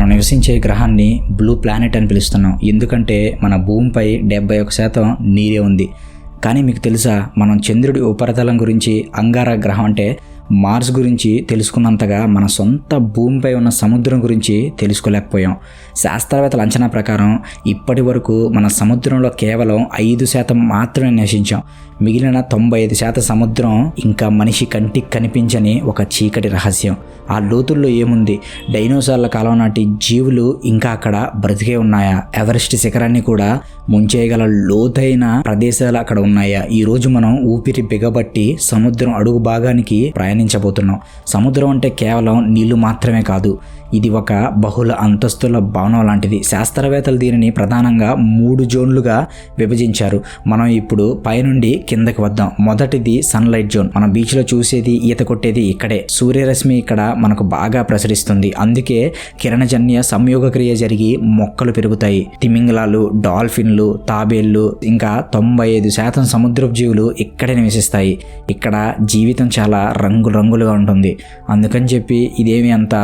మనం నివసించే గ్రహాన్ని బ్లూ ప్లానెట్ అని పిలుస్తున్నాం. ఎందుకంటే మన భూమిపై 71% నీరే ఉంది. కానీ మీకు తెలుసా, మనం చంద్రుడి ఉపరితలం గురించి, అంగారక గ్రహం అంటే మార్స్ గురించి తెలుసుకున్నంతగా మన సొంత భూమిపై ఉన్న సముద్రం గురించి తెలుసుకోలేకపోయాం. శాస్త్రవేత్తల అంచనా ప్రకారం ఇప్పటి వరకు మన సముద్రంలో కేవలం 5% మాత్రమే నివసించాం. మిగిలిన 95% సముద్రం ఇంకా మనిషి కంటికి కనిపించని ఒక చీకటి రహస్యం. ఆ లోతుల్లో ఏముంది? డైనోసార్ల కాలం నాటి జీవులు ఇంకా అక్కడ బ్రతికే ఉన్నాయా? ఎవరెస్ట్ శిఖరాన్ని కూడా ముంచేయగల లోతైన ప్రదేశాలు అక్కడ ఉన్నాయా? ఈరోజు మనం ఊపిరి బిగబట్టి సముద్రం అడుగు భాగానికి ప్రయాణించబోతున్నాం. సముద్రం అంటే కేవలం నీళ్లు మాత్రమే కాదు, ఇది ఒక బహుళ అంతస్తుల భవనం లాంటిది. శాస్త్రవేత్తలు దీనిని ప్రధానంగా 3 జోన్లుగా విభజించారు. మనం ఇప్పుడు పైనుండి కిందకి వద్దాం. మొదటిది సన్లైట్ జోన్. మనం బీచ్లో చూసేది, ఈత కొట్టేది ఇక్కడే. సూర్యరశ్మి ఇక్కడ మనకు బాగా ప్రసరిస్తుంది. అందుకే కిరణజన్య సంయోగక్రియ జరిగి మొక్కలు పెరుగుతాయి. తిమింగలాలు, డాల్ఫిన్లు, తాబేళ్లు ఇంకా 95% సముద్రపు జీవులు ఇక్కడే నివసిస్తాయి. ఇక్కడ జీవితం చాలా రంగులుగా ఉంటుంది. అందుకని చెప్పి ఇదేమి అంత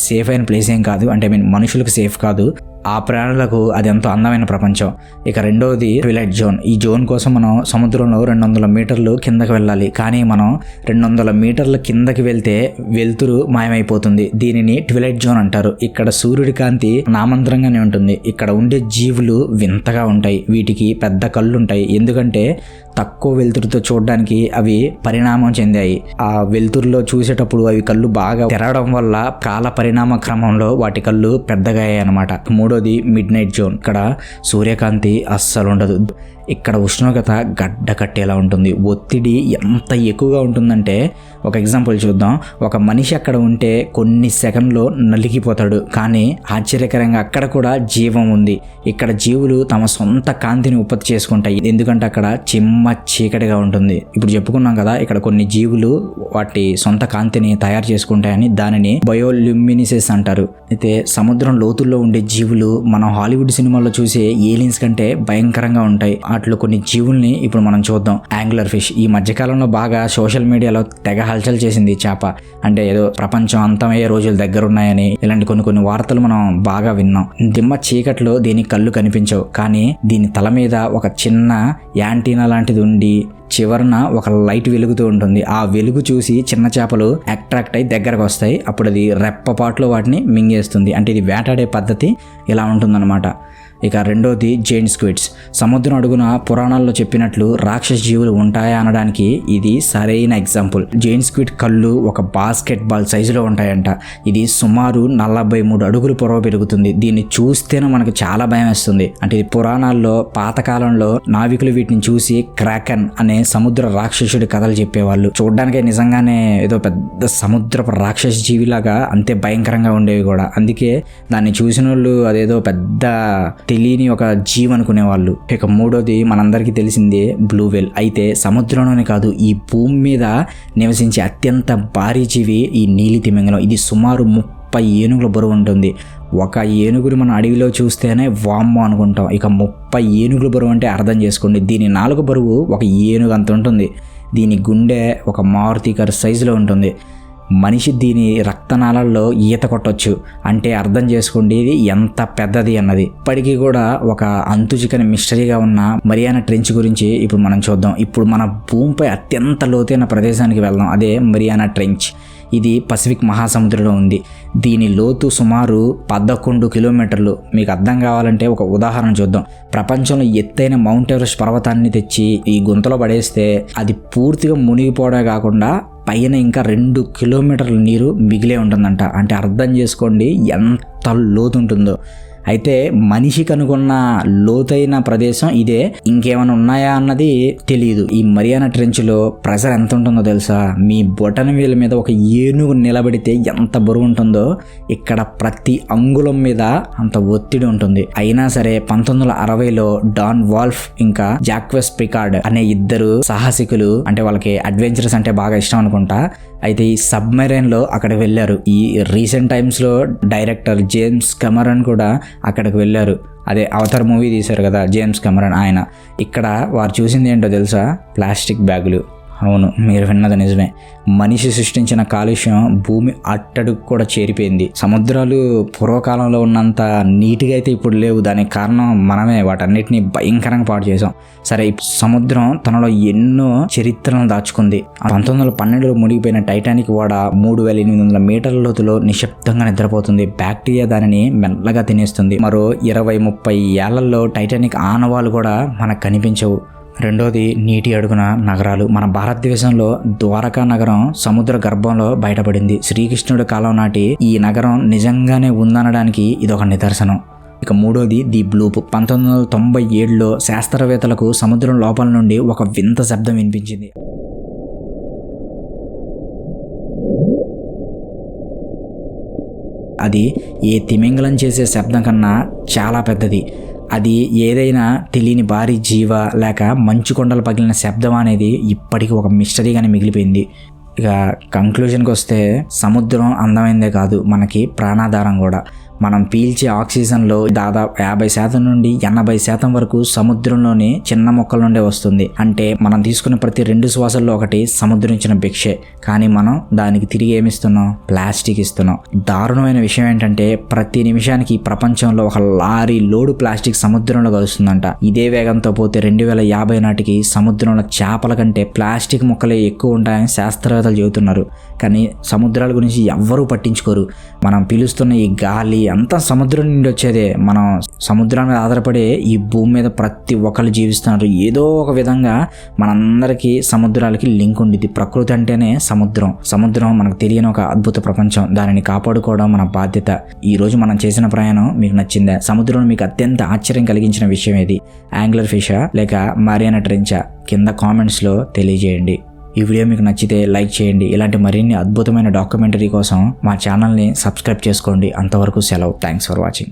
సేఫ్ అయిన ప్లేస్ ఏం కాదు. అంటే మనుషులకు సేఫ్ కాదు, ఆ ప్రాణులకు అది ఎంతో అందమైన ప్రపంచం. ఇక రెండవది ట్విలైట్ జోన్. ఈ జోన్ కోసం మనం సముద్రంలో 200 మీటర్లు కిందకి వెళ్ళాలి. కానీ మనం 200 మీటర్ల కిందకి వెళ్తే వెలుతురు మాయమైపోతుంది. దీనిని ట్విలైట్ జోన్ అంటారు. ఇక్కడ సూర్యుడి కాంతి నామంత్రంగానే ఉంటుంది. ఇక్కడ ఉండే జీవులు వింతగా ఉంటాయి. వీటికి పెద్ద కళ్ళు ఉంటాయి, ఎందుకంటే తక్కువ వెలుతురుతో చూడడానికి అవి పరిణామం చెందాయి. ఆ వెలుతురులో చూసేటప్పుడు అవి కళ్ళు బాగా తెరవడం వల్ల కాల పరిణామ క్రమంలో వాటి కళ్ళు పెద్దగా అయ్యాయి అన్నమాట. మూడోది మిడ్ నైట్ జోన్. ఇక్కడ సూర్యకాంతి అస్సలు ఉండదు. ఇక్కడ ఉష్ణోగ్రత గడ్డ కట్టేలా ఉంటుంది. ఒత్తిడి ఎంత ఎక్కువగా ఉంటుందంటే, ఒక ఎగ్జాంపుల్ చూద్దాం. ఒక మనిషి అక్కడ ఉంటే కొన్ని సెకండ్లో నలిగిపోతాడు. కానీ ఆశ్చర్యకరంగా అక్కడ కూడా జీవం ఉంది. ఇక్కడ జీవులు తమ సొంత కాంతిని ఉత్పత్తి చేసుకుంటాయి, ఎందుకంటే అక్కడ చిమ్మ చీకటిగా ఉంటుంది. ఇప్పుడు చెప్పుకున్నాం కదా, ఇక్కడ కొన్ని జీవులు వాటి సొంత కాంతిని తయారు చేసుకుంటాయని. దానిని బయోల్యూమినిసెస్ అంటారు. అయితే సముద్రం లోతుల్లో ఉండే జీవులు మనం హాలీవుడ్ సినిమాల్లో చూసే ఏలియన్స్ కంటే భయంకరంగా ఉంటాయి. వాటిలో కొన్ని జీవుల్ని ఇప్పుడు మనం చూద్దాం. Angular fish. ఈ మధ్యకాలంలో బాగా సోషల్ మీడియాలో తెగ హల్చల్ చేసింది ఈ చేప. అంటే ఏదో ప్రపంచం అంతమయ్యే రోజులు దగ్గరున్నాయని ఇలాంటి కొన్ని వార్తలు మనం బాగా విన్నాం. దిమ్మ చీకట్లో దీనికి కళ్ళు కనిపించవు, కానీ దీని తల మీద ఒక చిన్న యాంటీనా లాంటిది ఉండి చివరన ఒక లైట్ వెలుగుతూ ఉంటుంది. ఆ వెలుగు చూసి చిన్న చేపలు అట్రాక్ట్ అయి దగ్గరకు వస్తాయి. అప్పుడు అది రెప్పపాట్లో వాటిని మింగేస్తుంది. అంటే ఇది వేటాడే పద్ధతి ఇలా ఉంటుందన్నమాట. ఇక రెండోది జైంట్ స్క్విడ్స్. సముద్రం అడుగున పురాణాల్లో చెప్పినట్లు రాక్షస జీవులు ఉంటాయా అనడానికి ఇది సరైన ఎగ్జాంపుల్. జైంట్ స్క్విడ్ కళ్ళు ఒక బాస్కెట్ బాల్ సైజులో ఉంటాయంట. ఇది సుమారు 43 అడుగులు పొడవు పెరుగుతుంది. దీన్ని చూస్తేనే మనకు చాలా భయం వేస్తుంది. అంటే ఇది పురాణాల్లో పాతకాలంలో నావికులు వీటిని చూసి క్రాకన్ అనే సముద్ర రాక్షసుడి కథలు చెప్పేవాళ్ళు. చూడడానికి నిజంగానే ఏదో పెద్ద సముద్రపు రాక్షస జీవిలాగా అంతే భయంకరంగా ఉండేవి కూడా. అందుకే దాన్ని చూసిన వాళ్ళు అదేదో పెద్ద తెలియని ఒక జీవి అనుకునేవాళ్ళు. ఇక మూడోది మనందరికీ తెలిసిందే బ్లూ వేల్. అయితే సముద్రంలోనే కాదు, ఈ భూమి మీద నివసించే అత్యంత భారీ జీవి ఈ నీలి తిమింగలం. ఇది సుమారు 30 ఏనుగుల బరువు ఉంటుంది. ఒక ఏనుగుని మన అడవిలో చూస్తేనే వామ్మో అనుకుంటాం. ఇక 30 ఏనుగుల బరువు అంటే అర్థం చేసుకోండి. దీని 4 బరువు ఒక ఏనుగు అంత ఉంటుంది. దీని గుండె ఒక మారుతి కారు సైజులో ఉంటుంది. మనిషి దీని రక్తనాళాల్లో ఈత కొట్టొచ్చు. అంటే అర్థం చేసుకోండి ఇది ఎంత పెద్దది అన్నది. ఇప్పటికీ కూడా ఒక అంతుచికని మిస్టరీగా ఉన్న మరియానా ట్రెంచ్ గురించి ఇప్పుడు మనం చూద్దాం. ఇప్పుడు మన భూమిపై అత్యంత లోతైన ప్రదేశానికి వెళ్దాం. అదే మరియానా ట్రెంచ్. ఇది పసిఫిక్ మహాసముద్రంలో ఉంది. దీని లోతు సుమారు 11 కిలోమీటర్లు. మీకు అర్థం కావాలంటే ఒక ఉదాహరణ చూద్దాం. ప్రపంచంలో ఎత్తైన మౌంట్ ఎవరెస్ట్ పర్వతాన్ని తెచ్చి ఈ గుంతలో పడేస్తే అది పూర్తిగా మునిగిపోవడమే కాకుండా పైన ఇంకా 2 కిలోమీటర్ల నీరు మిగిలే ఉంటుందంట. అంటే అర్థం చేసుకోండి ఎంత లోతు ఉంటుందో. అయితే మనిషి కనుగొన్న లోతైన ప్రదేశం ఇదే. ఇంకేమైనా ఉన్నాయా అన్నది తెలియదు. ఈ మరియానా ట్రెంచ్లో ప్రెషర్ ఎంత ఉంటుందో తెలుసా? మీ బొటన వేల మీద ఒక ఏనుగు నిలబడితే ఎంత బరువు ఉంటుందో ఇక్కడ ప్రతి అంగుళం మీద అంత ఒత్తిడి ఉంటుంది. అయినా సరే 1960లో డాన్ వాల్ఫ్ ఇంకా జాక్వెస్ పికార్డ్ అనే ఇద్దరు సాహసికులు, అంటే వాళ్ళకి అడ్వెంచరస్ అంటే బాగా ఇష్టం అనుకుంటా, అయితే ఈ సబ్మెరైన్లో అక్కడికి వెళ్ళారు. ఈ రీసెంట్ టైమ్స్లో డైరెక్టర్ జేమ్స్ కెమెరాన్ కూడా అక్కడికి వెళ్ళారు. అదే అవతార్ మూవీ తీశారు కదా జేమ్స్ కెమెరాన్ ఆయన. ఇక్కడ వారు చూసింది ఏంటో తెలుసా? ప్లాస్టిక్ బ్యాగులు. అవును, మీరు విన్నది నిజమే. మనిషి సృష్టించిన కాలుష్యం భూమి అట్టడుగు కూడా చేరిపోయింది. సముద్రాలు పూర్వకాలంలో ఉన్నంత నీట్గా అయితే ఇప్పుడు లేవు. దానికి కారణం మనమే వాటన్నిటిని భయంకరంగా పాడు చేసాం. సరే, సముద్రం తనలో ఎన్నో చరిత్రలను దాచుకుంది. 1912లో మునిగిపోయిన టైటానిక్ ఓడ 3800 మీటర్ల లోతులో నిశ్శబ్దంగా నిద్రపోతుంది. బ్యాక్టీరియా దానిని మెల్లగా తినేస్తుంది. మరో 20-30 ఏళ్లలో టైటానిక్ ఆనవాళ్ళు కూడా మనకు కనిపించవు. రెండోది, నీటి అడుగున నగరాలు. మన భారతదేశంలో ద్వారకా నగరం సముద్ర గర్భంలో బయటపడింది. శ్రీకృష్ణుడి కాలం నాటి ఈ నగరం నిజంగానే ఉందనడానికి ఇదొక నిదర్శనం. ఇక మూడోది, ది బ్లూప్. 1997లో శాస్త్రవేత్తలకు సముద్రం లోపల నుండి ఒక వింత శబ్దం వినిపించింది. అది ఏ తిమింగలం చేసే శబ్దం కన్నా చాలా పెద్దది. అది ఏదైనా తెలియని భారీ జీవ లేక మంచు కొండలు పగిలిన శబ్దం అనేది ఇప్పటికీ ఒక మిస్టరీగానే మిగిలిపోయింది. ఇక కంక్లూజన్కి వస్తే, సముద్రం అందమైందే కాదు, మనకి ప్రాణాధారం కూడా. మనం పీల్చే ఆక్సిజన్లో దాదాపు 50% నుండి 80% వరకు సముద్రంలోని చిన్న మొక్కల నుండే వస్తుంది. అంటే మనం తీసుకున్న ప్రతి 2 శ్వాసల్లో ఒకటి సముద్రం ఇచ్చిన భిక్షే. కానీ మనం దానికి తిరిగి ఏమిస్తున్నాం? ప్లాస్టిక్ ఇస్తున్నాం. దారుణమైన విషయం ఏంటంటే, ప్రతి నిమిషానికి ప్రపంచంలో ఒక లారీ లోడు ప్లాస్టిక్ సముద్రంలో కలుస్తుందంట. ఇదే వేగంతో పోతే 2050 నాటికి సముద్రంలో చేపల కంటే ప్లాస్టిక్ మొక్కలే ఎక్కువ ఉంటాయని శాస్త్రవేత్తలు చెబుతున్నారు. కానీ సముద్రాల గురించి ఎవ్వరూ పట్టించుకోరు. మనం పీలుస్తున్న ఈ గాలి అంతా సముద్రం నుండి వచ్చేదే. మనం సముద్రం మీద ఆధారపడే ఈ భూమి మీద ప్రతి ఒక్కరు జీవిస్తున్నారు. ఏదో ఒక విధంగా మనందరికీ సముద్రాలకి లింక్ ఉండిద్ది. ప్రకృతి అంటేనే సముద్రం. సముద్రం మనకు తెలియని ఒక అద్భుత ప్రపంచం. దానిని కాపాడుకోవడం మన బాధ్యత. ఈరోజు మనం చేసిన ప్రయాణం మీకు నచ్చిందా? సముద్రంలో మీకు అత్యంత ఆశ్చర్యం కలిగించిన విషయం ఏది? యాంగ్లర్ ఫిషా లేక మారియానా ట్రెంచా? కింద కామెంట్స్లో తెలియజేయండి. ఈ వీడియో మీకు నచ్చితే లైక్ చేయండి. ఇలాంటి మరిన్ని అద్భుతమైన డాక్యుమెంటరీ కోసం మా ఛానల్ని సబ్స్క్రైబ్ చేసుకోండి. అంతవరకు సెలవు. Thanks for watching.